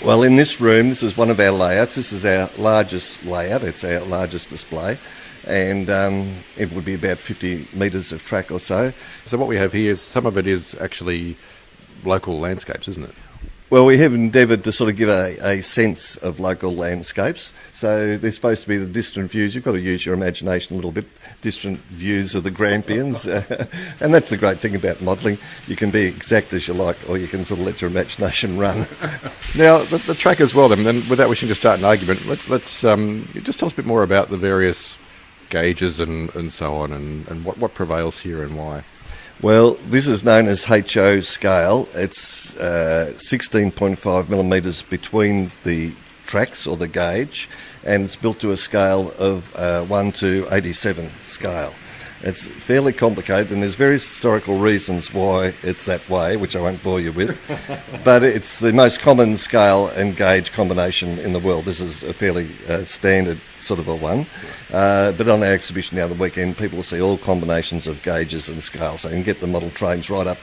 Well, in this room, this is one of our layouts. This is our largest layout. It's our largest display. And it would be about 50 metres of track or so. So what we have here is some of it is actually local landscapes, isn't it? Well, we have endeavoured to sort of give a sense of local landscapes. So they're supposed to be the distant views. You've got to use your imagination a little bit. Distant views of the Grampians. And that's the great thing about modelling. You can be exact as you like, or you can sort of let your imagination run. Now, the track as well, then, without wishing to start an argument, let's just tell us a bit more about the various gauges and so on, and what prevails here and why. Well, this is known as HO scale. It's 16.5 millimetres between the tracks or the gauge, and it's built to a scale of 1 to 87 scale. It's fairly complicated, and there's various historical reasons why it's that way, which I won't bore you with. But it's the most common scale and gauge combination in the world. This is a fairly standard sort of a one. But on our exhibition now the weekend, people will see all combinations of gauges and scales. So you can get the model trains right up,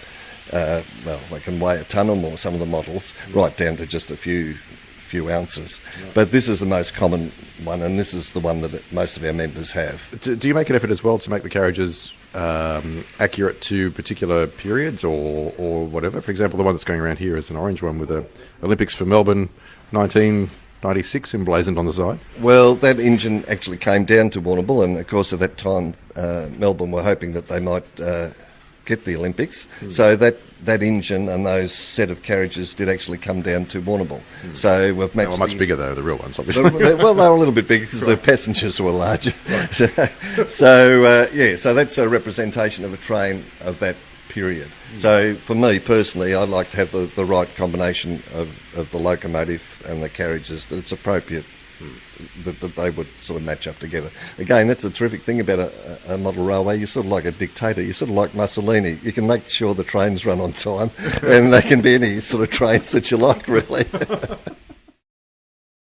they can weigh a tonne or more, some of the models, right down to just a few ounces. But this is the most common one, and this is the one that most of our members have. Do you make an effort as well to make the carriages accurate to particular periods or whatever? For example, the one that's going around here is an orange one with the Olympics for Melbourne 1996 emblazoned on the side. Well, that engine actually came down to Warnambool, and of course at that time Melbourne were hoping that they might get the Olympics. So that engine and those set of carriages did actually come down to Warnambool. So we've matched. They were much bigger though, the real ones, obviously. They were a little bit bigger because the passengers were larger. So that's a representation of a train of that period. So for me personally, I'd like to have the right combination of the locomotive and the carriages, that it's appropriate that they would sort of match up together. Again, that's a terrific thing about a model railway. You're sort of like a dictator. You're sort of like Mussolini. You can make sure the trains run on time, and they can be any sort of trains that you like, really.